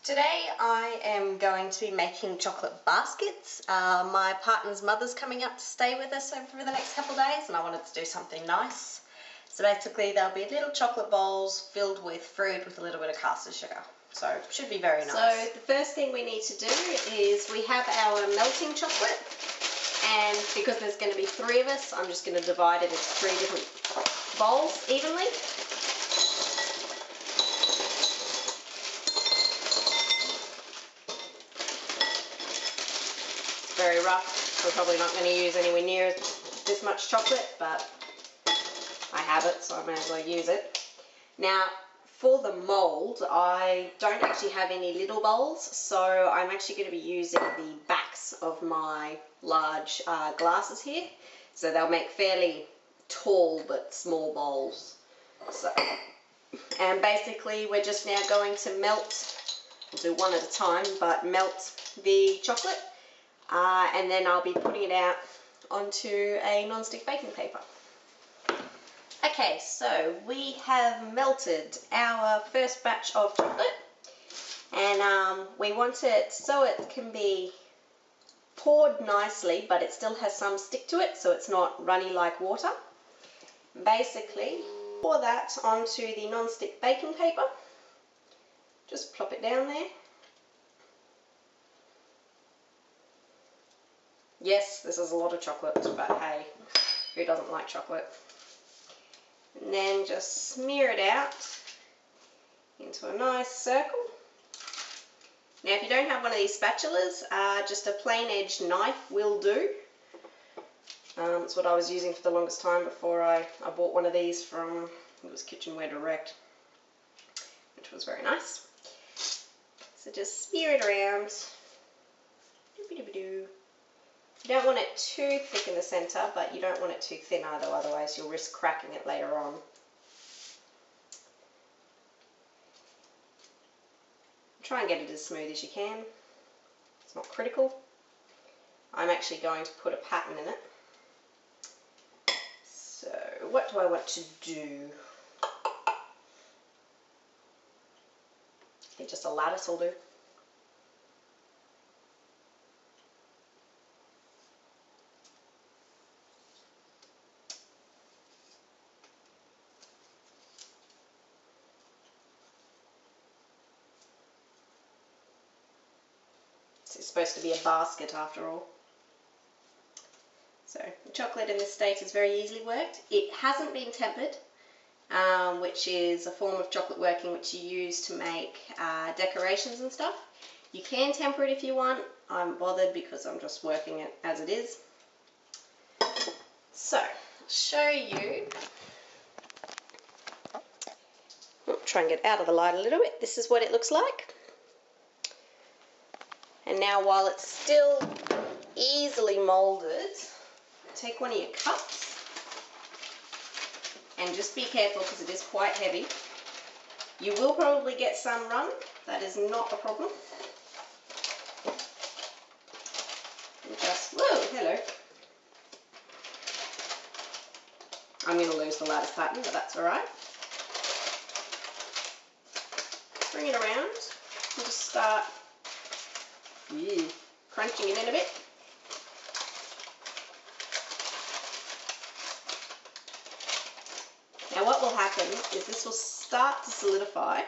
Today I am going to be making chocolate baskets. My partner's mother's coming up to stay with us over the next couple of days and I wanted to do something nice. So basically there'll be little chocolate bowls filled with fruit with a little bit of caster sugar. So it should be very nice. So the first thing we need to do is we have our melting chocolate, and because there's going to be 3 of us, I'm just going to divide it into 3 different bowls evenly. Very rough. We're probably not going to use anywhere near this much chocolate, but I have it, so I may as well use it. Now, for the mould, I don't actually have any little bowls, so I'm actually going to be using the backs of my large glasses here. So they'll make fairly tall but small bowls. So, and basically we're just now going to melt, we'll do one at a time, but melt the chocolate. And then I'll be putting it out onto a non-stick baking paper. Okay, so we have melted our first batch of chocolate, and we want it so it can be poured nicely, but it still has some stick to it, so it's not runny like water. Basically, pour that onto the non-stick baking paper. Just plop it down there. Yes, this is a lot of chocolate, but hey, who doesn't like chocolate? And then just smear it out into a nice circle. Now, if you don't have one of these spatulas, just a plain edge knife will do. That's what I was using for the longest time before I bought one of these from, it was Kitchenware Direct, which was very nice. So just smear it around. Doo-ba-doo-ba-doo. You don't want it too thick in the centre, but you don't want it too thin either, otherwise you'll risk cracking it later on. Try and get it as smooth as you can. It's not critical. I'm actually going to put a pattern in it. So what do I want to do? I think just a lattice will do. It's supposed to be a basket after all. So the chocolate in this state is very easily worked. It hasn't been tempered, which is a form of chocolate working which you use to make decorations and stuff. You can temper it if you want. I'm bothered because I'm just working it as it is. So I'll show you. I'll try and get out of the light a little bit. This is what it looks like. And now, while it's still easily moulded, take one of your cups and just be careful because it is quite heavy. You will probably get some run, that is not a problem. And just, whoa, hello. I'm going to lose the lattice pattern, but that's alright. Bring it around and just start crunching it in a bit. Now what will happen is this will start to solidify.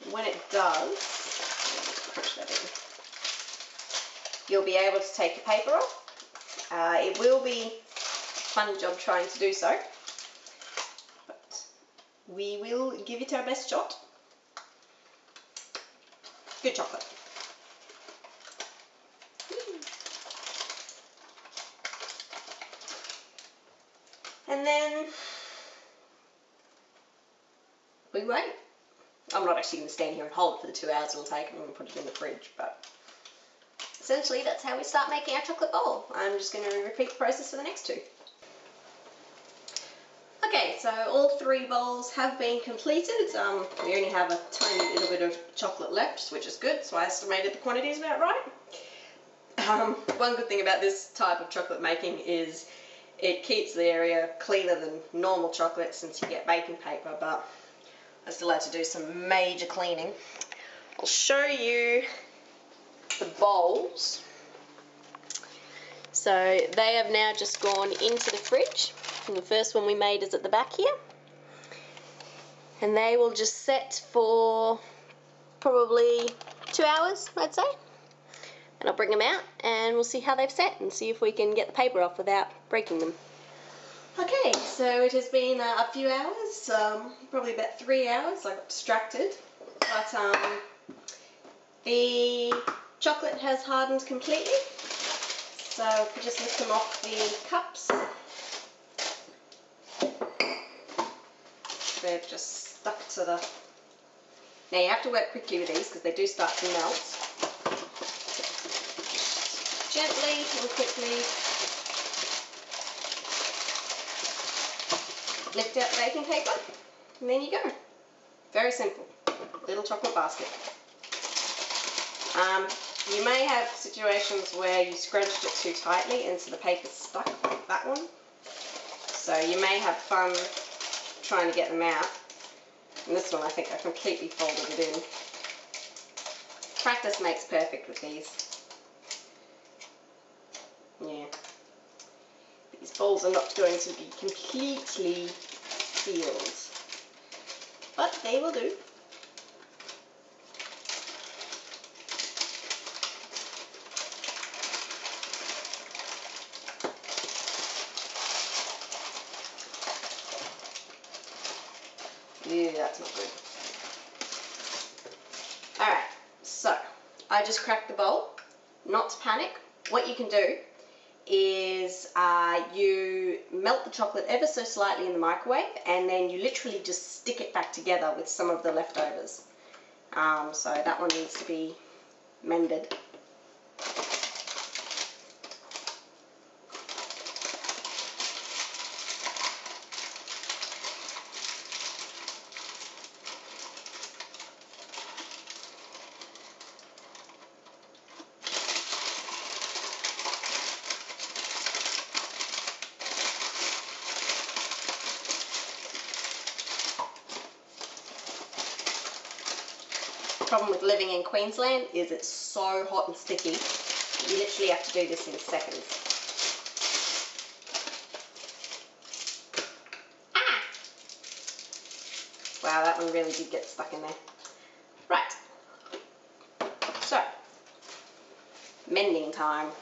And when it does, crunch that in, you'll be able to take your paper off. It will be a fun job trying to do so, but we will give it our best shot. Good chocolate. And then we wait. I'm not actually going to stand here and hold it for the 2 hours it'll take. I'm going to put it in the fridge, but essentially that's how we start making our chocolate bowl. I'm just going to repeat the process for the next 2. Okay, so all 3 bowls have been completed. We only have a tiny little bit of chocolate left, which is good, so I estimated the quantities about right. One good thing about this type of chocolate making is it keeps the area cleaner than normal chocolate since you get baking paper, but I still had to do some major cleaning. I'll show you the bowls. So they have now just gone into the fridge. And the first one we made is at the back here. And they will just set for probably 2 hours, I'd say. And I'll bring them out and we'll see how they've set and see if we can get the paper off without breaking them. Okay, so it has been a few hours, probably about 3 hours. I got distracted. But the chocolate has hardened completely. So if we just lift them off the cups, they've just stuck to the... Now you have to work quickly with these because they do start to melt. Gently and quickly lift out the baking paper and then you go. Very simple. Little chocolate basket. You may have situations where you scrunched it too tightly and so the paper's stuck, like that one. So you may have fun trying to get them out. And this one I think I completely folded it in. Practice makes perfect with these. Yeah. These bowls are not going to be completely sealed, but they will do. Yeah, that's not good. Alright, so I just cracked the bowl. Not to panic. What you can do is you melt the chocolate ever so slightly in the microwave and then you literally just stick it back together with some of the leftovers. So that one needs to be mended. The problem with living in Queensland is it's so hot and sticky. You literally have to do this in seconds. Ah! Wow, that one really did get stuck in there. Right. So, mending time.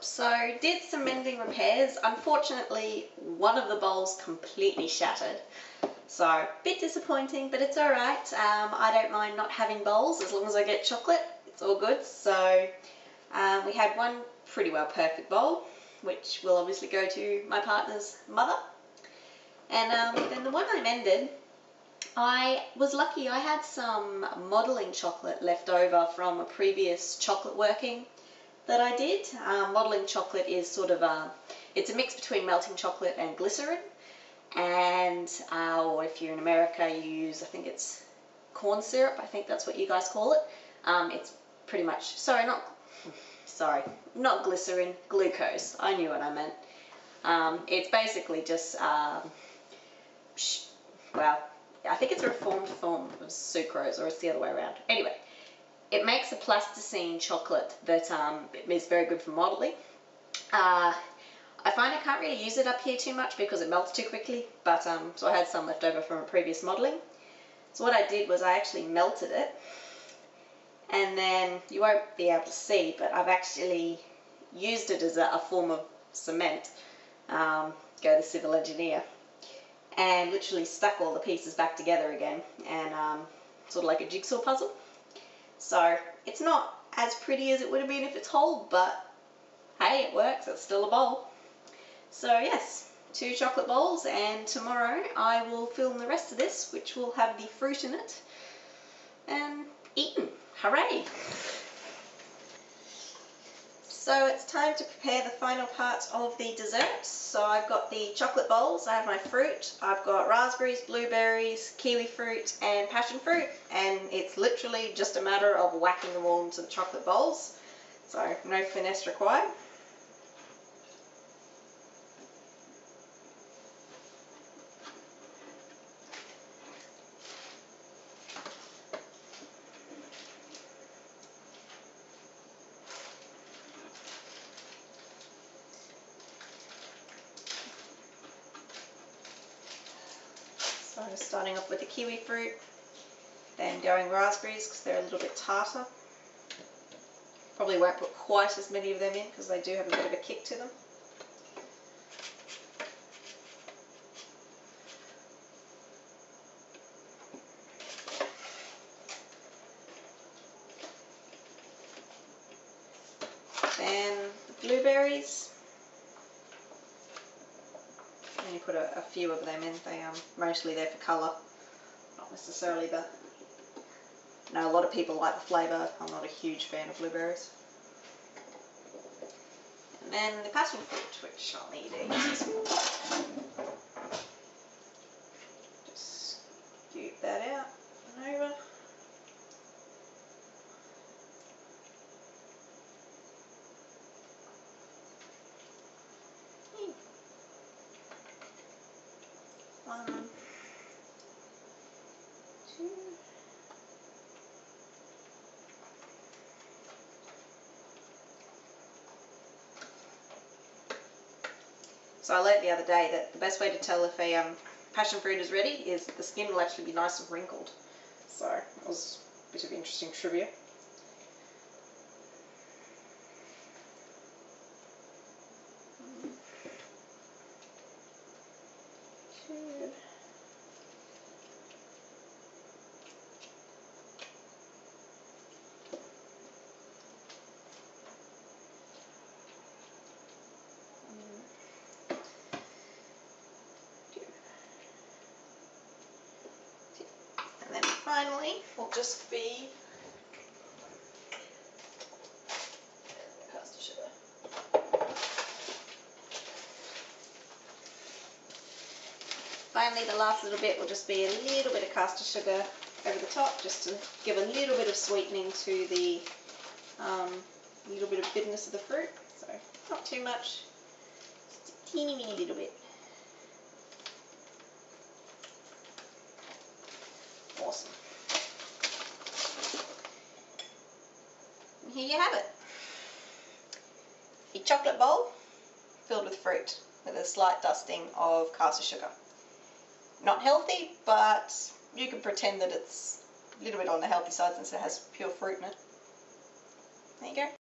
So did some mending repairs. Unfortunately, one of the bowls completely shattered. So a bit disappointing, but it's alright. I don't mind not having bowls as long as I get chocolate. It's all good. So we had one pretty well perfect bowl, which will obviously go to my partner's mother. And then the one I mended, I was lucky. I had some modelling chocolate left over from a previous chocolate working that I did. Modelling chocolate is sort of it's a mix between melting chocolate and glycerin. And or if you're in America, you use, I think it's corn syrup. I think that's what you guys call it. It's pretty much, not glycerin, glucose. I knew what I meant. It's basically just, well, I think it's a reformed form of sucrose, or it's the other way around. Anyway, it makes a plasticine chocolate that is very good for modelling. I find I can't really use it up here too much because it melts too quickly, but so I had some left over from a previous modelling. So what I did was I actually melted it, and then you won't be able to see, but I've actually used it as a form of cement, go the civil engineer, and literally stuck all the pieces back together again, and sort of like a jigsaw puzzle. So it's not as pretty as it would have been if it's whole, but hey, it works, it's still a bowl. So yes, 2 chocolate bowls, and tomorrow I will film the rest of this, which will have the fruit in it, and eaten. Hooray! So it's time to prepare the final part of the dessert. So I've got the chocolate bowls, I have my fruit, I've got raspberries, blueberries, kiwi fruit and passion fruit, and it's literally just a matter of whacking them all into the chocolate bowls. So no finesse required. So I'm just starting off with the kiwi fruit, then going raspberries because they're a little bit tartar. Probably won't put quite as many of them in because they do have a bit of a kick to them. Then the blueberries. And you put a few of them in. They mostly there for colour, not necessarily the. I know a lot of people like the flavour. I'm not a huge fan of blueberries. And then the passion fruit, which I'll need to use. Just scoop that out and over. One, 2. So I learnt the other day that the best way to tell if a passion fruit is ready is the skin will actually be nice and wrinkled. So that was a bit of interesting trivia. And then finally will just be caster sugar. Finally, the last little bit will just be a little bit of caster sugar over the top, just to give a little bit of sweetening to the little bit of bitterness of the fruit. So not too much, just a teeny weeny little bit. Awesome. And here you have it. A chocolate bowl filled with fruit with a slight dusting of caster sugar. Not healthy, but you can pretend that it's a little bit on the healthy side since it has pure fruit in it. There you go.